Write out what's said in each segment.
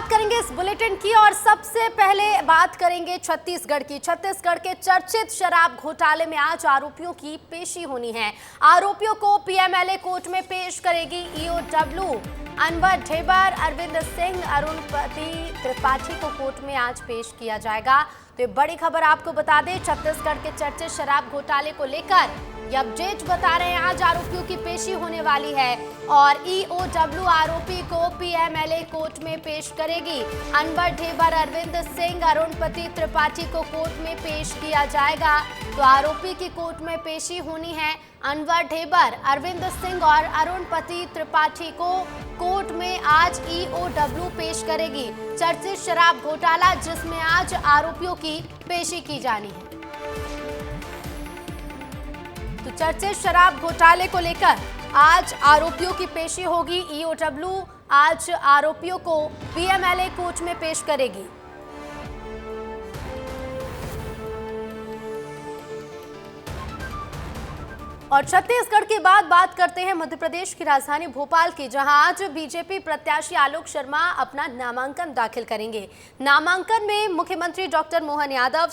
शुरुआत करेंगे इस बुलेटिन की और सबसे पहले बात करेंगे छत्तीसगढ़ की। छत्तीसगढ़ के चर्चित शराब घोटाले में आज आरोपियों की पेशी होनी है। आरोपियों को पीएमएलए कोर्ट में पेश करेगी ईओडब्ल्यू। अनवर ढेबर, अरविंद सिंह, अरुणपति त्रिपाठी को कोर्ट में आज पेश किया जाएगा। तो ये बड़ी खबर आपको बता दें, छत्तीसगढ़ के चर्चित शराब घोटाले को लेकर ये अपडेट बता रहे हैं। आज आरोपियों की पेशी होने वाली है और ईओडब्ल्यू आरोपी को पीएमएलए कोर्ट में पेश करेगी। अनवर ढेबर, अरविंद सिंह, अरुणपति त्रिपाठी को कोर्ट में पेश किया जाएगा। तो आरोपी की कोर्ट में पेशी होनी है। अनवर ढेबर, अरविंद सिंह और अरुणपति त्रिपाठी को कोर्ट में आज ईओडब्ल्यू पेश करेगी। चर्चित शराब घोटाला जिसमें आज आरोपियों की पेशी की जानी है। तो चर्चित शराब घोटाले को लेकर आज आरोपियों की पेशी होगी। ईओडब्ल्यू आज आरोपियों को पीएमएलए कोर्ट में पेश करेगी। और छत्तीसगढ़ के बाद बात करते हैं मध्य प्रदेश की राजधानी भोपाल की, जहां आज बीजेपी प्रत्याशी आलोक शर्मा अपना नामांकन दाखिल करेंगे। नामांकन में मुख्यमंत्री डॉक्टर मोहन यादव,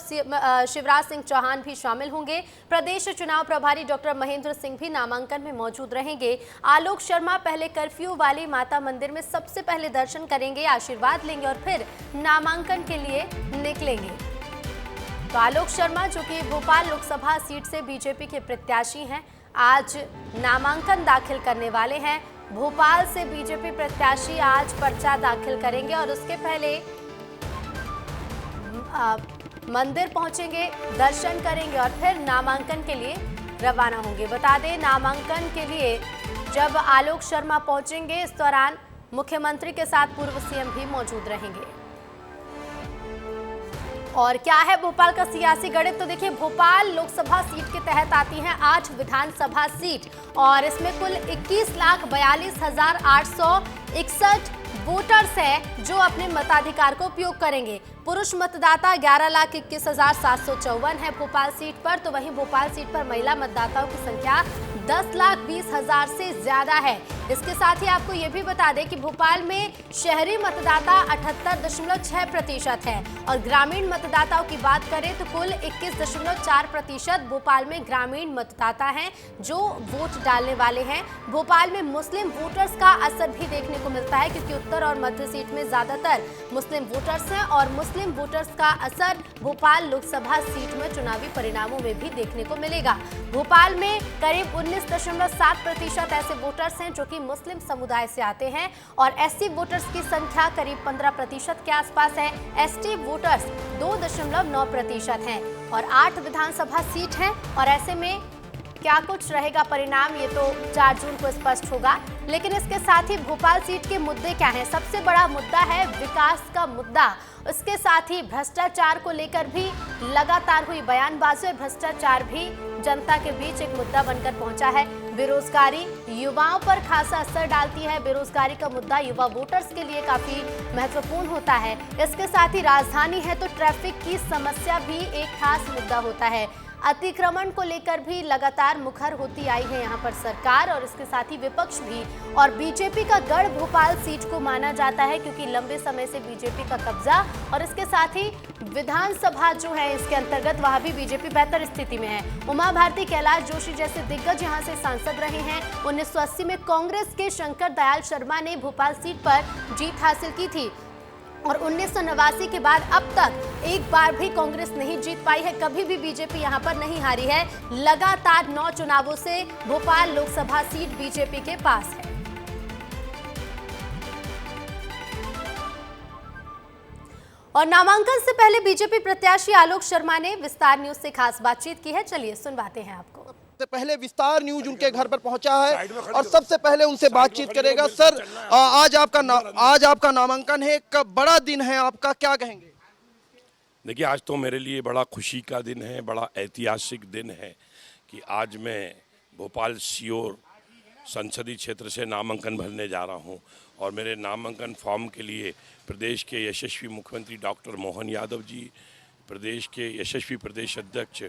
शिवराज सिंह चौहान भी शामिल होंगे। प्रदेश चुनाव प्रभारी डॉक्टर महेंद्र सिंह भी नामांकन में मौजूद रहेंगे। आलोक शर्मा पहले कर्फ्यू वाली माता मंदिर में सबसे पहले दर्शन करेंगे, आशीर्वाद लेंगे और फिर नामांकन के लिए निकलेंगे। तो आलोक शर्मा, जो कि भोपाल लोकसभा सीट से बीजेपी के प्रत्याशी हैं, आज नामांकन दाखिल करने वाले हैं। भोपाल से बीजेपी प्रत्याशी आज पर्चा दाखिल करेंगे और उसके पहले मंदिर पहुंचेंगे, दर्शन करेंगे और फिर नामांकन के लिए रवाना होंगे। बता दें, नामांकन के लिए जब आलोक शर्मा पहुंचेंगे, इस दौरान मुख्यमंत्री के साथ पूर्व सीएम भी मौजूद रहेंगे। और क्या है भोपाल का सियासी गणित, तो देखिए, भोपाल लोकसभा सीट के तहत आती हैं 8 विधानसभा सीट और इसमें कुल 21,42,861 वोटर्स हैं जो अपने मताधिकार को उपयोग करेंगे। पुरुष मतदाता 11,21,754 है भोपाल सीट पर, तो वहीं भोपाल सीट पर महिला मतदाताओं की संख्या 10,20,000 से ज्यादा है। इसके साथ ही आपको ये भी बता दें कि भोपाल में शहरी मतदाता 78.6% है और ग्रामीण मतदाताओं की बात करें तो कुल 21.4% भोपाल में ग्रामीण मतदाता हैं जो वोट डालने वाले हैं। भोपाल में मुस्लिम वोटर्स का असर भी देखने को मिलता है क्योंकि उत्तर और मध्य सीट में ज्यादातर मुस्लिम वोटर्स हैं और मुस्लिम वोटर्स का असर भोपाल लोकसभा सीट में चुनावी परिणामों में भी देखने को मिलेगा। भोपाल में करीब 19.7% ऐसे वोटर्स हैं जो कि मुस्लिम समुदाय से आते हैं और एससी वोटर्स की संख्या करीब 15% के आसपास है। एसटी वोटर्स 2.9% हैं और 8 विधानसभा सीट हैं और ऐसे में क्या कुछ रहेगा परिणाम, ये तो 4 जून को स्पष्ट होगा। लेकिन इसके साथ ही भोपाल सीट के मुद्दे क्या हैं? सबसे बड़ा मुद्दा है विकास का मुद्दा। उसके साथ ही भ्रष्टाचार को लेकर भी लगातार हुई बयानबाजी और भ्रष्टाचार भी जनता के बीच एक मुद्दा बनकर पहुंचा है। बेरोजगारी युवाओं पर खासा असर डालती है। बेरोजगारी का मुद्दा युवा वोटर्स के लिए काफी महत्वपूर्ण होता है। इसके साथ ही राजधानी है तो ट्रैफिक की समस्या भी एक खास मुद्दा होता है। अतिक्रमण को लेकर भी लगातार मुखर होती आई है यहाँ पर सरकार और इसके साथ ही विपक्ष भी। और बीजेपी का गढ़ भोपाल सीट को माना जाता है क्योंकि लंबे समय से बीजेपी का कब्जा और इसके साथ ही विधानसभा जो है इसके अंतर्गत वहाँ भी बीजेपी बेहतर स्थिति में है। उमा भारती, कैलाश जोशी जैसे दिग्गज यहाँ से सांसद रहे हैं। 1980 में कांग्रेस के शंकर दयाल शर्मा ने भोपाल सीट पर जीत हासिल की थी और 1989 के बाद अब तक एक बार भी कांग्रेस नहीं जीत पाई है। कभी भी बीजेपी यहां पर नहीं हारी है। लगातार 9 चुनावों से भोपाल लोकसभा सीट बीजेपी के पास है। और नामांकन से पहले बीजेपी प्रत्याशी आलोक शर्मा ने विस्तार न्यूज से खास बातचीत की है। चलिए सुनवाते हैं आपको। सबसे पहले विस्तार न्यूज उनके घर पर पहुंचा है और सबसे पहले उनसे बातचीत करेगा। सर, आज आपका नामांकन है, एक बड़ा दिन है आपका, क्या कहेंगे? देखिए, आज तो मेरे लिए बड़ा खुशी का दिन है, बड़ा ऐतिहासिक दिन है कि आज मैं भोपाल सीओर संसदीय क्षेत्र से नामांकन भरने जा रहा हूं और मेरे नामांकन फॉर्म के लिए प्रदेश के यशस्वी मुख्यमंत्री डॉक्टर मोहन यादव जी, प्रदेश के यशस्वी प्रदेश अध्यक्ष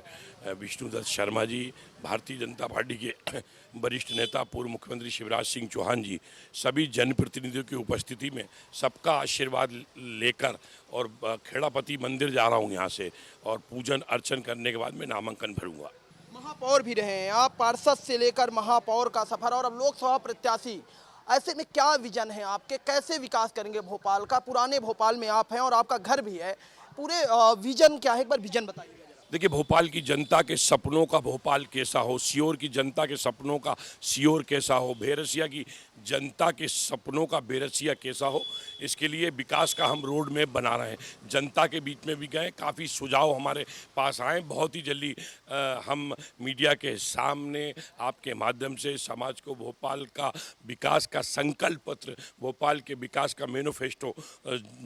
विष्णुदत्त शर्मा जी, भारतीय जनता पार्टी के वरिष्ठ नेता पूर्व मुख्यमंत्री शिवराज सिंह चौहान जी, सभी जनप्रतिनिधियों की उपस्थिति में सबका आशीर्वाद लेकर और खेड़ापति मंदिर जा रहा हूँ यहाँ से, और पूजन अर्चन करने के बाद मैं नामांकन भरूंगा। महापौर भी रहे हैं आप, पार्षद से लेकर महापौर का सफर और अब लोकसभा प्रत्याशी, ऐसे में क्या विजन है आपके, कैसे विकास करेंगे भोपाल का? पुराने भोपाल में आप हैं और आपका घर भी है, पूरे विजन क्या है, एक बार विजन बताइए। देखिए, भोपाल की जनता के सपनों का भोपाल कैसा हो, सीहोर की जनता के सपनों का सीहोर कैसा हो, भेरसिया की जनता के सपनों का भेरसिया कैसा हो, इसके लिए विकास का हम रोड मैप बना रहे हैं। जनता के बीच में भी गए, काफ़ी सुझाव हमारे पास आए। बहुत ही जल्दी हम मीडिया के सामने आपके माध्यम से समाज को भोपाल का विकास का संकल्प पत्र, भोपाल के विकास का मैनिफेस्टो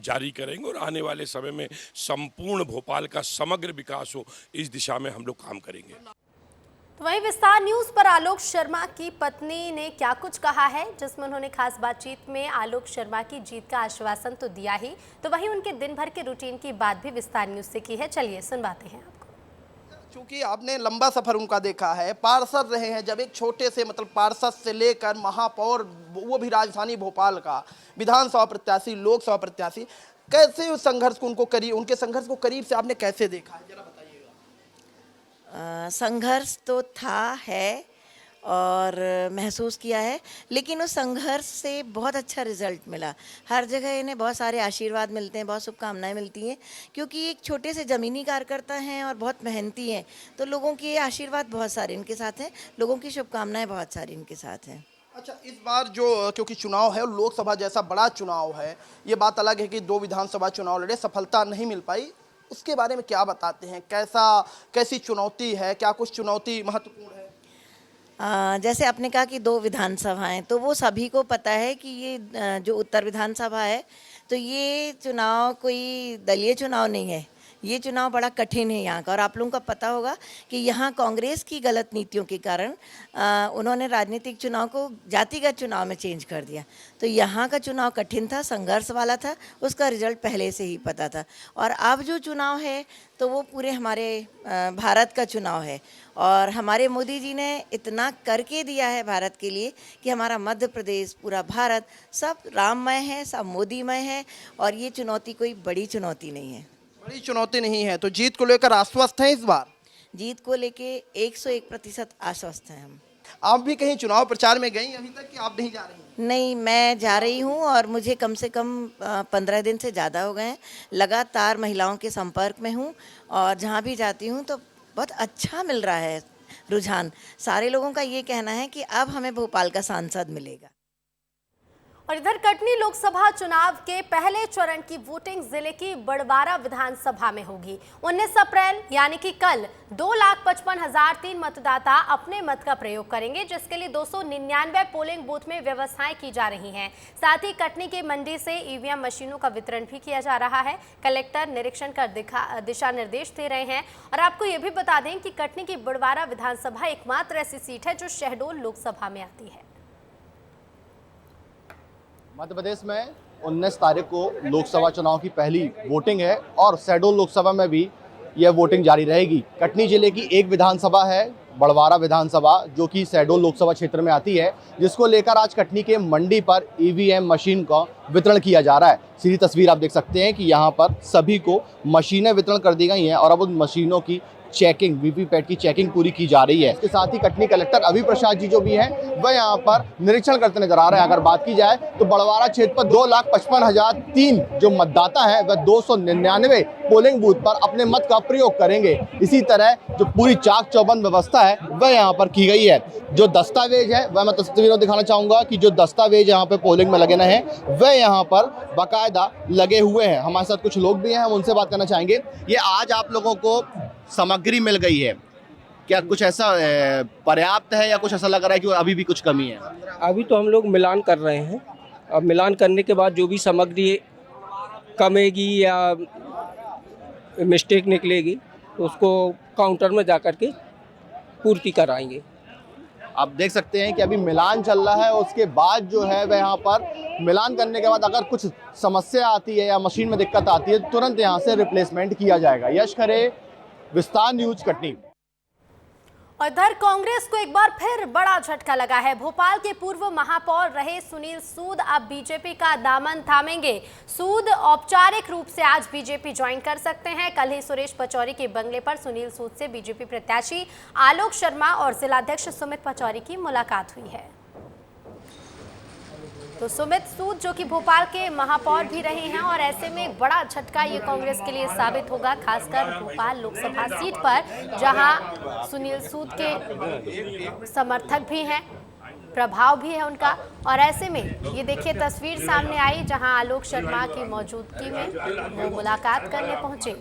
जारी करेंगे और आने वाले समय में संपूर्ण भोपाल का समग्र विकास हो, इस दिशा में हम लोग काम करेंगे। तो वहीं विस्तार न्यूज पर आलोक शर्मा की पत्नी ने क्या कुछ कहा है, जिसमें उन्होंने खास बातचीत में आलोक शर्मा की जीत का आश्वासन तो दिया ही, तो वहीं उनके दिन भर के रूटीन की बात भी विस्तार न्यूज से की है। चलिए सुनवाते हैं आपको। क्योंकि आपने लंबा सफर उनका देखा है, पार्षद रहे हैं, जब एक छोटे से मतलब पार्षद से लेकर महापौर, वो भी राजधानी भोपाल का, विधानसभा प्रत्याशी, लोकसभा प्रत्याशी, कैसे उस संघर्ष को उनके संघर्ष को करीब से आपने कैसे देखा है, जरा बताइएगा। संघर्ष तो था, है और महसूस किया है, लेकिन उस संघर्ष से बहुत अच्छा रिजल्ट मिला। हर जगह इन्हें बहुत सारे आशीर्वाद मिलते हैं, बहुत शुभकामनाएं मिलती हैं, क्योंकि एक छोटे से ज़मीनी कार्यकर्ता हैं और बहुत मेहनती हैं, तो लोगों के आशीर्वाद बहुत सारे इनके साथ हैं, लोगों की शुभकामनाएं बहुत सारी इनके साथ हैं। अच्छा, इस बार जो क्योंकि चुनाव है और लोकसभा जैसा बड़ा चुनाव है, ये बात अलग है कि 2 विधानसभा चुनाव लड़े, सफलता नहीं मिल पाई, उसके बारे में क्या बताते हैं? कैसी चुनौती है, क्या कुछ चुनौती महत्वपूर्ण है? जैसे आपने कहा कि 2 विधानसभाएं, तो वो सभी को पता है कि ये जो उत्तर विधानसभा है, तो ये चुनाव कोई दलीय चुनाव नहीं है, ये चुनाव बड़ा कठिन है यहाँ का। और आप लोगों को पता होगा कि यहाँ कांग्रेस की गलत नीतियों के कारण उन्होंने राजनीतिक चुनाव को जातिगत चुनाव में चेंज कर दिया, तो यहाँ का चुनाव कठिन था, संघर्ष वाला था, उसका रिजल्ट पहले से ही पता था। और अब जो चुनाव है तो वो पूरे हमारे भारत का चुनाव है, और हमारे मोदी जी ने इतना करके दिया है भारत के लिए कि हमारा मध्य प्रदेश, पूरा भारत सब राममय है, सब मोदीमय है, और ये चुनौती कोई बड़ी चुनौती नहीं है। बड़ी चुनौती नहीं है, तो जीत को लेकर आश्वस्त हैं इस बार? जीत को लेके 101% आश्वस्त हैं हम। आप भी कहीं चुनाव प्रचार में गई अभी तक कि आप नहीं जा रही? नहीं, मैं जा रही हूँ, और मुझे कम से कम 15 दिन से ज़्यादा हो गए हैं। लगातार महिलाओं के संपर्क में हूँ, और जहाँ भी जाती हूँ तो बहुत अच्छा मिल रहा है रुझान। सारे लोगों का ये कहना है कि अब हमें भोपाल का सांसद मिलेगा। और इधर कटनी लोकसभा चुनाव के पहले चरण की वोटिंग जिले की बड़वारा विधानसभा में होगी। 19 अप्रैल यानी कि कल 2,55,003 मतदाता अपने मत का प्रयोग करेंगे, जिसके लिए 299 पोलिंग बूथ में व्यवस्थाएं की जा रही हैं। साथ ही कटनी के मंडी से ईवीएम मशीनों का वितरण भी किया जा रहा है। कलेक्टर निरीक्षण कर दिशा निर्देश दे रहे हैं। और आपको ये भी बता दें कि कटनी की बड़वारा विधानसभा एकमात्र ऐसी सीट है जो शहडोल लोकसभा में आती है। मध्य प्रदेश में 19 तारीख को लोकसभा चुनाव की पहली वोटिंग है, और शहडोल लोकसभा में भी यह वोटिंग जारी रहेगी। कटनी जिले की एक विधानसभा है बड़वारा विधानसभा, जो कि शहडोल लोकसभा क्षेत्र में आती है, जिसको लेकर आज कटनी के मंडी पर ईवीएम मशीन का वितरण किया जा रहा है। सीधी तस्वीर आप देख सकते हैं कि यहाँ पर सभी को मशीनें वितरण कर दी गई हैं, और अब उन मशीनों की चेकिंग, वीवीपैट की चेकिंग पूरी की जा रही है। इसके साथ ही कटनी कलेक्टर अभी प्रसाद जी जो भी हैं, वह यहाँ पर निरीक्षण करते नजर आ रहे हैं। अगर बात की जाए तो बड़वारा क्षेत्र पर 2,55,003 जो मतदाता हैं, वह 299 पोलिंग बूथ पर अपने मत का प्रयोग करेंगे। इसी तरह जो पूरी चाक चौबंद व्यवस्था है वह यहाँ पर की गई है। जो दस्तावेज है वह मैं तस्वीरों दिखाना चाहूंगा कि जो दस्तावेज यहाँ पे पोलिंग में लगे हैं वह यहाँ पर बाकायदा लगे हुए हैं। हमारे साथ कुछ लोग भी हैं, हम उनसे बात करना चाहेंगे। ये आज आप लोगों को सामग्री मिल गई है, क्या कुछ ऐसा पर्याप्त है या कुछ ऐसा लग रहा है कि अभी भी कुछ कमी है? अभी तो हम लोग मिलान कर रहे हैं। अब मिलान करने के बाद जो भी सामग्री कमेगी या मिस्टेक निकलेगी तो उसको काउंटर में जा कर के पूर्ति कराएंगे। आप देख सकते हैं कि अभी मिलान चल रहा है, उसके बाद जो है वह यहाँ पर मिलान करने के बाद अगर कुछ समस्या आती है या मशीन में दिक्कत आती है तुरंत यहाँ से रिप्लेसमेंट किया जाएगा। यश खरे, विस्तार न्यूज, कटनी। और इधर कांग्रेस को एक बार फिर बड़ा झटका लगा है। भोपाल के पूर्व महापौर रहे सुनील सूद अब बीजेपी का दामन थामेंगे। सूद औपचारिक रूप से आज बीजेपी ज्वाइन कर सकते हैं। कल ही सुरेश पचौरी के बंगले पर सुनील सूद से बीजेपी प्रत्याशी आलोक शर्मा और जिलाध्यक्ष सुमित पचौरी की मुलाकात हुई है। तो सुमित सूद जो कि भोपाल के महापौर भी रहे हैं और ऐसे में एक बड़ा झटका ये कांग्रेस के लिए साबित होगा, खासकर भोपाल लोकसभा सीट पर जहां सुनील सूद के समर्थक भी हैं, प्रभाव भी है उनका। और ऐसे में ये देखिए तस्वीर सामने आई जहां आलोक शर्मा की मौजूदगी में वो मुलाकात करने पहुंचे।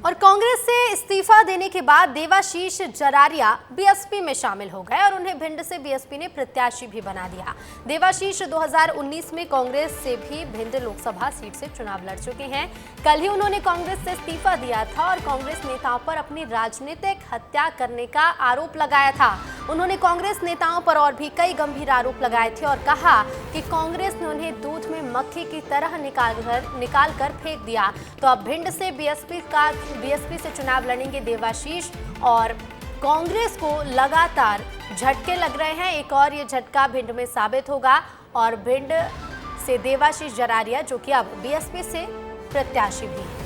और कांग्रेस से इस्तीफा देने के बाद देवाशीष जरारिया बीएसपी में शामिल हो गए और उन्हें भिंड से बीएसपी ने प्रत्याशी भी बना दिया। देवाशीष 2019 में कांग्रेस से भी भिंड लोकसभा सीट से चुनाव लड़ चुके हैं। कल ही उन्होंने कांग्रेस से इस्तीफा दिया था और कांग्रेस नेताओं पर अपनी राजनीतिक हत्या करने का आरोप लगाया था। उन्होंने कांग्रेस नेताओं पर और भी कई गंभीर आरोप लगाए थे और कहा कि कांग्रेस ने उन्हें दूध में मक्खी की तरह निकाल कर फेंक दिया। तो अब भिंड से बीएसपी से चुनाव लड़ेंगे देवाशीष और कांग्रेस को लगातार झटके लग रहे हैं। एक और ये झटका भिंड में साबित होगा और भिंड से देवाशीष जरारिया जो कि अब बीएसपी से प्रत्याशी भी है।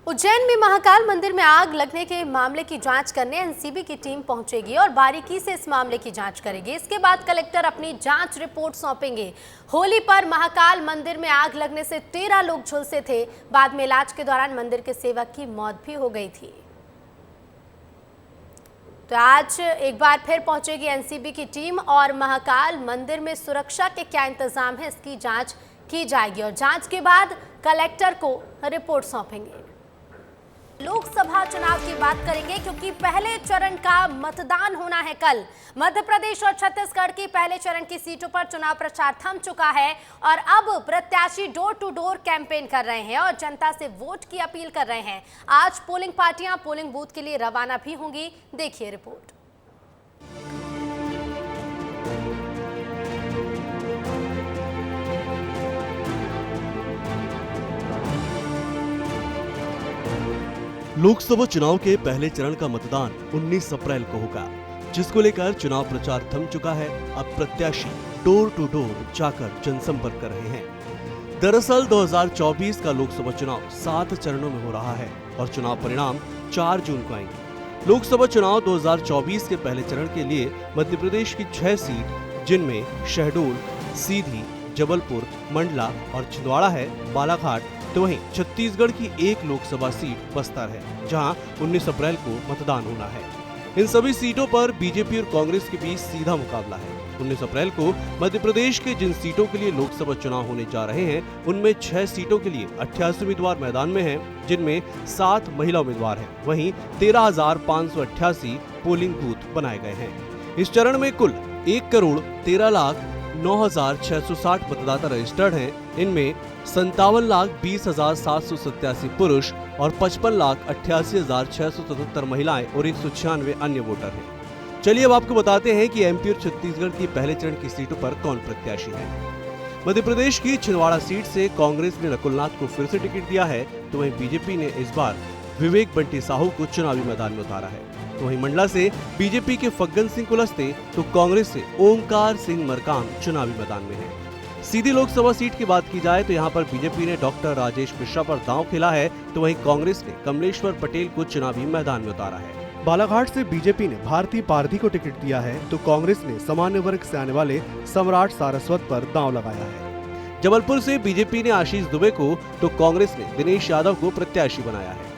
उज्जैन में महाकाल मंदिर में आग लगने के मामले की जांच करने एनसीबी की टीम पहुंचेगी और बारीकी से इस मामले की जांच करेगी। इसके बाद कलेक्टर अपनी जांच रिपोर्ट सौंपेंगे। होली पर महाकाल मंदिर में आग लगने से 13 लोग झुलसे थे। बाद में इलाज के दौरान मंदिर के सेवक की मौत भी हो गई थी। तो आज एक बार फिर पहुंचेगी एनसीबी की टीम और महाकाल मंदिर में सुरक्षा के क्या इंतजाम है इसकी जांच की जाएगी और जांच के बाद कलेक्टर को रिपोर्ट सौंपेंगे। लोकसभा चुनाव की बात करेंगे क्योंकि पहले चरण का मतदान होना है कल। मध्य प्रदेश और छत्तीसगढ़ की पहले चरण की सीटों पर चुनाव प्रचार थम चुका है और अब प्रत्याशी डोर टू डोर कैंपेन कर रहे हैं और जनता से वोट की अपील कर रहे हैं। आज पोलिंग पार्टियां पोलिंग बूथ के लिए रवाना भी होंगी। देखिए रिपोर्ट। लोकसभा चुनाव के पहले चरण का मतदान 19 अप्रैल को होगा, जिसको लेकर चुनाव प्रचार थम चुका है। अब प्रत्याशी डोर टू डोर जाकर जनसंपर्क कर रहे हैं। दरअसल 2024 का लोकसभा चुनाव 7 चरणों में हो रहा है और चुनाव परिणाम 4 जून को आएंगे। लोकसभा चुनाव 2024 के पहले चरण के लिए मध्य प्रदेश की 6 सीट, जिनमें शहडोल, सीधी, जबलपुर, मंडला और छिंदवाड़ा है, बालाघाट, तो वहीं छत्तीसगढ़ की एक लोकसभा सीट बस्तर है, जहां 19 अप्रैल को मतदान होना है। इन सभी सीटों पर बीजेपी और कांग्रेस के बीच सीधा मुकाबला है। 19 अप्रैल को मध्य प्रदेश के जिन सीटों के लिए लोकसभा चुनाव होने जा रहे हैं, उनमें 6 सीटों के लिए 88 उम्मीदवार मैदान में हैं, जिनमें 7 महिला उम्मीदवार हैं। वहीं 13,588 पोलिंग बूथ बनाए गए हैं। इस चरण में कुल 1,13,09,660 मतदाता रजिस्टर्ड हैं। इनमें 57,20,787 पुरुष और 55,88,677 महिलाएं और 196 अन्य वोटर हैं। चलिए अब आपको बताते हैं कि एमपी और छत्तीसगढ़ की पहले चरण की सीटों पर कौन प्रत्याशी है। मध्य प्रदेश की छिंदवाड़ा सीट से कांग्रेस ने नकुलनाथ को फिर से टिकट दिया है, तो वहीं बीजेपी ने इस बार विवेक बंटी साहू को चुनावी मैदान में उतारा है। तो वहीं मंडला से बीजेपी के फग्गन सिंह कुलस्ते तो कांग्रेस से ओमकार सिंह मरकाम चुनावी मैदान में है। सीधी लोकसभा सीट की बात की जाए तो यहां पर बीजेपी ने डॉक्टर राजेश मिश्रा पर दांव खेला है, तो वहीं कांग्रेस ने कमलेश्वर पटेल को चुनावी मैदान में उतारा है। बालाघाट से बीजेपी ने भारती पारधी को टिकट दिया है, तो कांग्रेस ने सामान्य वर्ग से आने वाले सम्राट सारस्वत पर दांव लगाया है। जबलपुर से बीजेपी ने आशीष दुबे को, तो कांग्रेस ने दिनेश यादव को प्रत्याशी बनाया है।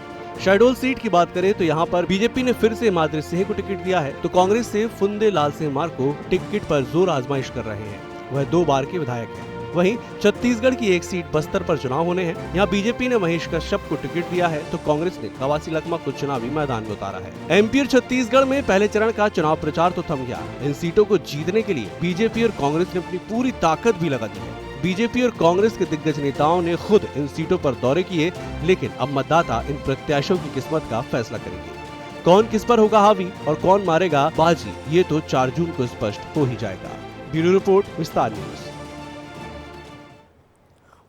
शहडोल सीट की बात करें तो यहाँ पर बीजेपी ने फिर से हिमाद्री सिंह को टिकट दिया है, तो कांग्रेस से फुंदे लाल सिंह मार को टिकट पर जोर आजमाइश कर रहे हैं। वह 2 बार के विधायक हैं। वहीं छत्तीसगढ़ की एक सीट बस्तर पर चुनाव होने हैं। यहाँ बीजेपी ने महेश कश्यप को टिकट दिया है, तो कांग्रेस ने कवासी लखमा को चुनावी मैदान में उतारा है। एमपी और छत्तीसगढ़ में पहले चरण का चुनाव प्रचार तो थम गया। इन सीटों को जीतने के लिए बीजेपी और कांग्रेस ने अपनी पूरी ताकत भी लगा दी है। बीजेपी और कांग्रेस के दिग्गज नेताओं ने खुद इन सीटों पर दौरे किए, लेकिन अब मतदाता इन प्रत्याशियों की किस्मत का फैसला करेंगे। कौन किस पर होगा हावी और कौन मारेगा बाजी, ये तो 4 जून को स्पष्ट हो ही जाएगा। ब्यूरो रिपोर्ट, विस्तार न्यूज।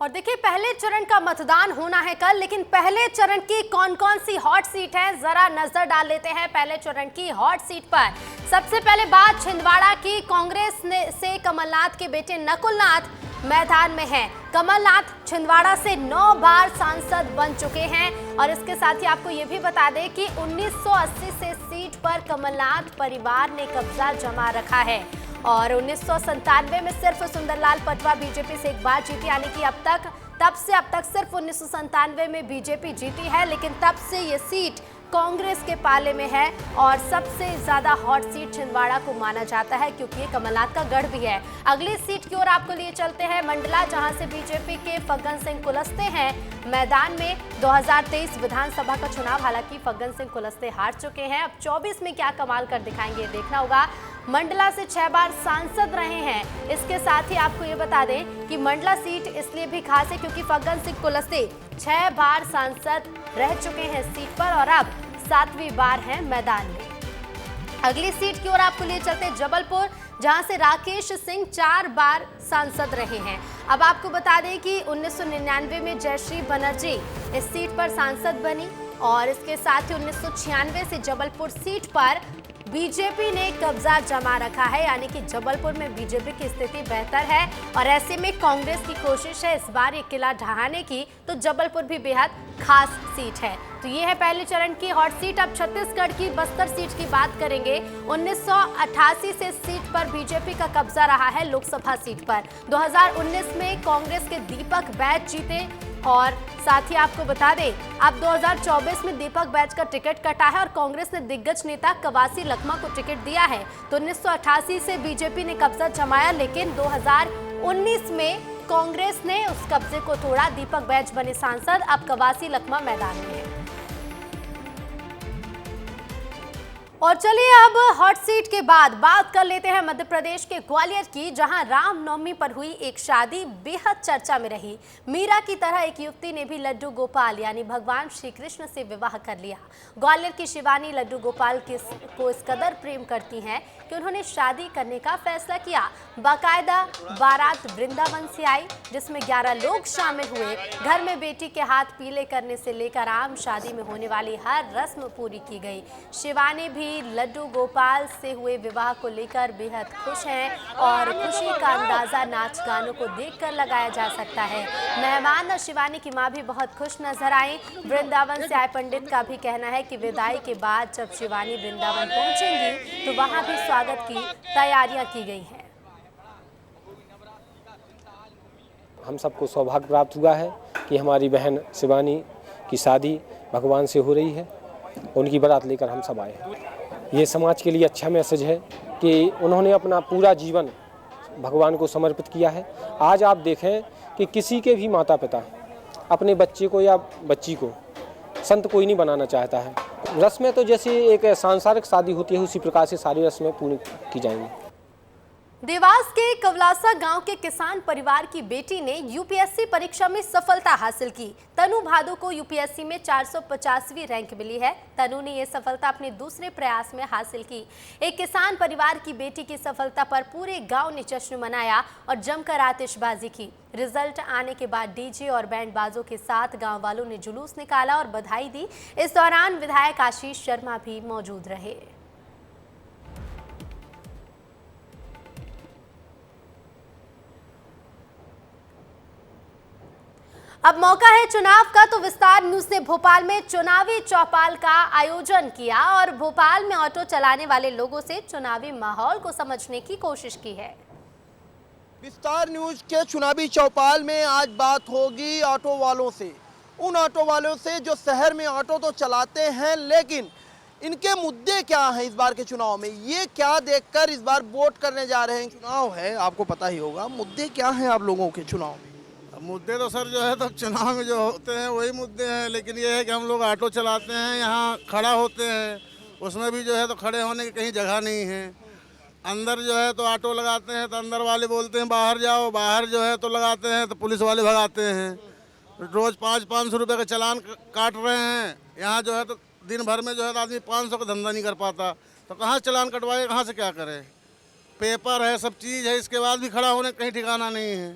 और देखिए, पहले चरण का मतदान होना है कल, लेकिन पहले चरण की कौन कौन सी हॉट सीट है, जरा नजर डाल लेते हैं पहले चरण की हॉट सीट पर। सबसे पहले बात छिंदवाड़ा की। कांग्रेस से कमलनाथ के बेटे नकुलनाथ मैदान में हैं। कमलनाथ छिंदवाड़ा से 9 बार सांसद बन चुके हैं और इसके साथ ही आपको ये भी बता दें कि 1980 से सीट पर कमलनाथ परिवार ने कब्जा जमा रखा है और 1997 में सिर्फ सुंदरलाल पटवा बीजेपी से एक बार जीती, यानी कि तब से सिर्फ 1997 में बीजेपी जीती है, लेकिन तब से ये सीट कांग्रेस के पाले में है और सबसे ज्यादा हॉट सीट छिंदवाड़ा को माना जाता है क्योंकि ये कमलनाथ का गढ़ भी है। अगली सीट की ओर आपको लिए चलते हैं, मंडला, जहां से बीजेपी के फग्गन सिंह कुलस्ते हैं मैदान में। 2023 विधानसभा का चुनाव हालांकि फग्गन सिंह कुलस्ते हार चुके हैं, अब 24 में क्या कमाल कर दिखाएंगे देखना होगा। मंडला से 6 बार सांसद रहे हैं। इसके साथ ही आपको ये बता दें कि मंडला सीट इसलिए भी खास है क्योंकि फग्गन सिंह कुलस्ते 6 बार सांसद रह चुके हैं इस सीट पर और अब 7वीं बार हैं मैदान में। अगली सीट की ओर आपको ले चलते हैं जबलपुर, जहां से राकेश सिंह 4 बार सांसद रहे हैं। अब आपको बता दें कि 1999 में जयश्री बनर्जी इस सीट पर सांसद बनी और इसके साथ ही 1996 से जबलपुर सीट पर बीजेपी ने कब्जा जमा रखा है, यानी कि जबलपुर में बीजेपी की स्थिति बेहतर है और ऐसे में कांग्रेस की कोशिश है इस बार ये किला ढहाने की, तो जबलपुर भी बेहद खास सीट है। तो ये है पहले चरण की हॉट सीट। अब छत्तीसगढ़ की बस्तर सीट की बात करेंगे। 1988 से सीट पर बीजेपी का कब्जा रहा है लोकसभा सीट पर। 2019 में कांग्रेस के दीपक बैज जीते और साथ ही आपको बता दें अब 2024 में दीपक बैज का टिकट कटा है और कांग्रेस ने दिग्गज नेता कवासी लखमा को टिकट दिया है। तो 1988 से बीजेपी ने कब्जा जमाया, लेकिन 2019 में कांग्रेस ने उस कब्जे को तोड़ा, दीपक बैज बने सांसद, अब कवासी लखमा मैदान में है। और चलिए अब हॉट सीट के बाद बात कर लेते हैं मध्य प्रदेश के ग्वालियर की, जहां रामनवमी पर हुई एक शादी बेहद चर्चा में रही। मीरा की तरह एक युवती ने भी लड्डू गोपाल यानी भगवान श्री कृष्ण से विवाह कर लिया। ग्वालियर की शिवानी लड्डू गोपाल को इस कदर प्रेम करती हैं कि उन्होंने शादी करने का फैसला किया। बाकायदा बारात वृंदावन से आई जिसमें 11 लोग शामिल हुए। घर में बेटी के हाथ पीले करने से लेकर आम शादी में होने वाली हर रस्म पूरी की गई। शिवानी भी लड्डू गोपाल से हुए विवाह को लेकर बेहद खुश हैं और खुशी का अंदाजा नाच गानों को देखकर लगाया जा सकता है। मेहमान और शिवानी की मां भी बहुत खुश नजर आई। वृंदावन से आए पंडित का भी कहना है कि विदाई के बाद जब शिवानी वृंदावन पहुंचेंगी तो वहां भी स्वागत की तैयारियां की गई हैं। हम सबको सौभाग्य प्राप्त हुआ है कि हमारी बहन शिवानी की शादी भगवान से हो रही है, उनकी बारात लेकर हम सब आए हैं। ये समाज के लिए अच्छा मैसेज है कि उन्होंने अपना पूरा जीवन भगवान को समर्पित किया है। आज आप देखें कि किसी के भी माता पिता अपने बच्चे को या बच्ची को संत कोई नहीं बनाना चाहता है। रस्में तो जैसे एक सांसारिक शादी होती है उसी प्रकार से सारी रस्में पूरी की जाएंगी। देवास के कवलासा गांव के किसान परिवार की बेटी ने यूपीएससी परीक्षा में सफलता हासिल की। तनु भादु को यूपीएससी में 450वीं रैंक मिली है। तनु ने यह सफलता अपने दूसरे प्रयास में हासिल की। एक किसान परिवार की बेटी की सफलता पर पूरे गांव ने जश्न मनाया और जमकर आतिशबाजी की। रिजल्ट आने के बाद डीजे और बैंड बाजों के साथ गाँव वालों ने जुलूस निकाला और बधाई दी। इस दौरान विधायक आशीष शर्मा भी मौजूद रहे। अब मौका है चुनाव का, तो विस्तार न्यूज ने भोपाल में चुनावी चौपाल का आयोजन किया और भोपाल में ऑटो चलाने वाले लोगों से चुनावी माहौल को समझने की कोशिश की है। विस्तार न्यूज के चुनावी चौपाल में आज बात होगी ऑटो वालों से, उन ऑटो वालों से जो शहर में ऑटो तो चलाते हैं लेकिन इनके मुद्दे क्या हैं इस बार के चुनाव में, ये क्या देखकर इस बार वोट करने जा रहे हैं। चुनाव है, आपको पता ही होगा, मुद्दे क्या हैं आप लोगों के चुनाव में? मुद्दे तो सर जो है तो चुनाव में जो होते हैं वही मुद्दे हैं, लेकिन ये है कि हम लोग ऑटो चलाते हैं, यहाँ खड़ा होते हैं, उसमें भी जो है तो खड़े होने की कहीं जगह नहीं है। अंदर जो है तो ऑटो लगाते हैं तो अंदर वाले बोलते हैं बाहर जाओ, बाहर जो है तो लगाते हैं तो पुलिस वाले भगाते हैं। रोज़ 500-500 रुपये का चालान काट रहे हैं। यहाँ जो है तो दिन भर में जो है तो आदमी 500 का धंधा नहीं कर पाता, तो कहाँ चालान कटवाए, कहाँ से क्या करे। पेपर है, सब चीज़ है, इसके बाद भी खड़ा होने कहीं ठिकाना नहीं है,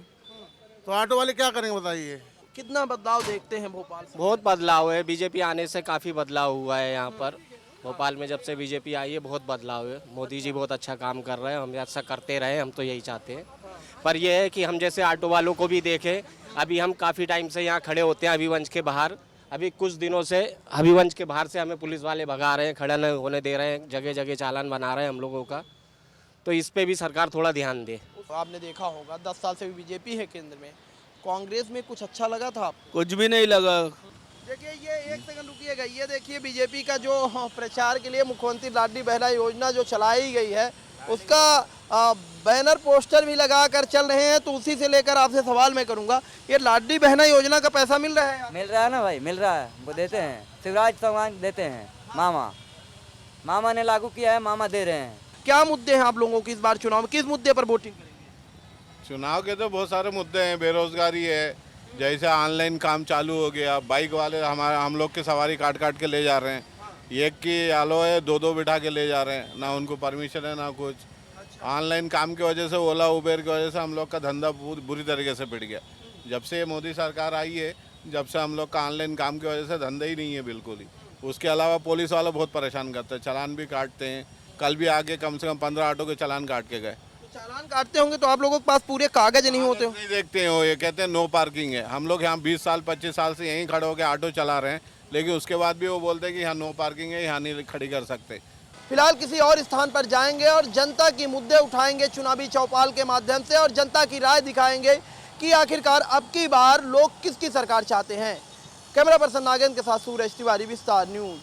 तो ऑटो वाले क्या करेंगे बताइए। कितना बदलाव देखते हैं भोपाल से? बहुत बदलाव है, बीजेपी आने से काफ़ी बदलाव हुआ है यहाँ पर भोपाल में। जब से बीजेपी आई है बहुत बदलाव है। मोदी जी बहुत अच्छा काम कर रहे हैं, हम ऐसा करते रहे, हम तो यही चाहते हैं। पर यह है कि हम जैसे ऑटो वालों को भी देखें, अभी हम काफ़ी टाइम से यहाँ खड़े होते हैं हबीबगंज के बाहर। अभी कुछ दिनों से हबीबगंज के बाहर से हमें पुलिस वाले भगा रहे हैं, खड़ा नहीं होने दे रहे हैं, जगह जगह चालान बना रहे हैं हम लोगों का। तो इस पे भी सरकार थोड़ा ध्यान दे। आपने देखा होगा 10 साल से भी बीजेपी है केंद्र में, कांग्रेस में कुछ अच्छा लगा था आपको? कुछ भी नहीं लगा। देखिए ये एक सेकंड रुकिएगा, ये देखिए बीजेपी का जो प्रचार के लिए मुख्यमंत्री लाडली बहना योजना जो चलाई गई है उसका बैनर पोस्टर भी लगा कर चल रहे हैं, तो उसी से लेकर आपसे सवाल मैं करूंगा, ये लाडली बहना योजना का पैसा मिल रहा है? मिल रहा है ना भाई, मिल रहा है, वो देते हैं, शिवराज चौहान देते हैं, मामा ने लागू किया है, मामा दे रहे हैं। क्या मुद्दे हैं आप लोगों की इस बार चुनाव में, किस मुद्दे पर वोटिंग करेंगे? चुनाव के तो बहुत सारे मुद्दे हैं, बेरोजगारी है, जैसे ऑनलाइन काम चालू हो गया, बाइक वाले हम लोग की सवारी काट काट के ले जा रहे हैं, एक की आलो है 2-2 बिठा के ले जा रहे हैं, ना उनको परमिशन है ना कुछ। ऑनलाइन काम की वजह से, ओला उबेर की वजह से हम लोग का धंधा बुरी तरीके से पिट गया। जब से मोदी सरकार आई है, जब से हम लोग का ऑनलाइन काम की वजह से धंधा ही नहीं है बिल्कुल ही। उसके अलावा पुलिस वाले बहुत परेशान करते हैं, चालान भी काटते हैं। कल भी आके कम से कम 15 ऑटो के चालान काट के गए। चालान काटते होंगे तो आप लोगों के पास पूरे कागज नहीं होते हो? नहीं देखते हो, ये कहते हैं नो पार्किंग है। हम लोग यहाँ 20 साल 25 साल से यहीं खड़े होकर ऑटो चला रहे हैं, लेकिन उसके बाद भी वो बोलते हैं कि यहाँ नो पार्किंग है, यहाँ नहीं खड़ी कर सकते। फिलहाल किसी और स्थान पर जाएंगे और जनता की मुद्दे उठाएंगे चुनावी चौपाल के माध्यम से, और जनता की राय दिखाएंगे कि आखिरकार अब की बार लोग किसकी सरकार चाहते हैं। कैमरा पर्सन नागेंद्र के साथ सूरज तिवारी, विस्तार न्यूज।